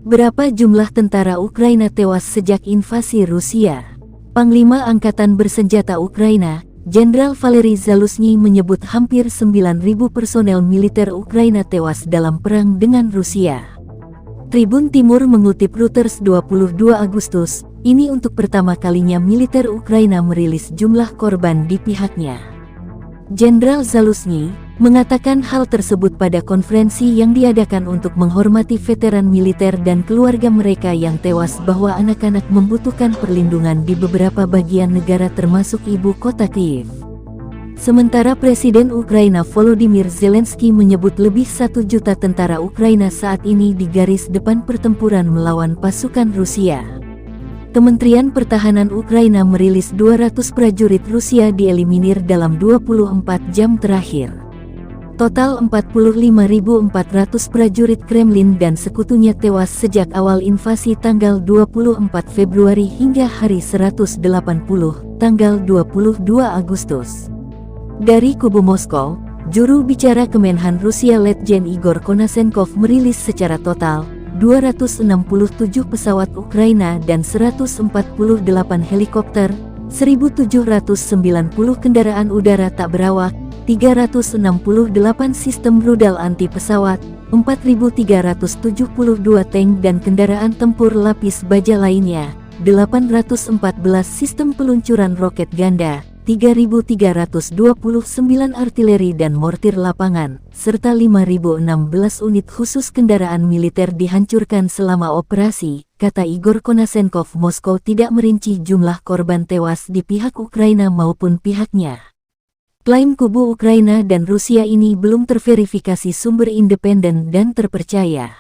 Berapa jumlah tentara Ukraina tewas sejak invasi Rusia? Panglima Angkatan Bersenjata Ukraina, Jenderal Valery Zaluzhny menyebut hampir 9.000 personel militer Ukraina tewas dalam perang dengan Rusia. Tribun Timur mengutip Reuters 22 Agustus, ini untuk pertama kalinya militer Ukraina merilis jumlah korban di pihaknya. Jenderal Zaluzhny mengatakan hal tersebut pada konferensi yang diadakan untuk menghormati veteran militer dan keluarga mereka yang tewas bahwa anak-anak membutuhkan perlindungan di beberapa bagian negara termasuk ibu kota Kyiv. Sementara Presiden Ukraina Volodymyr Zelensky menyebut lebih 1 juta tentara Ukraina saat ini di garis depan pertempuran melawan pasukan Rusia. Kementerian Pertahanan Ukraina merilis 200 prajurit Rusia dieliminir dalam 24 jam terakhir. Total 45.400 prajurit Kremlin dan sekutunya tewas sejak awal invasi tanggal 24 Februari hingga hari 180, tanggal 22 Agustus. Dari kubu Moskow, juru bicara Kemenhan Rusia Letjen Igor Konashenkov merilis secara total 267 pesawat Ukraina dan 148 helikopter, 1.790 kendaraan udara tak berawak, 368 sistem rudal anti-pesawat, 4.372 tank dan kendaraan tempur lapis baja lainnya, 814 sistem peluncuran roket ganda, 3.329 artileri dan mortir lapangan, serta 5.016 unit khusus kendaraan militer dihancurkan selama operasi, kata Igor Konashenkov. Moskow tidak merinci jumlah korban tewas di pihak Ukraina maupun pihaknya. Klaim kubu Ukraina dan Rusia ini belum terverifikasi sumber independen dan terpercaya.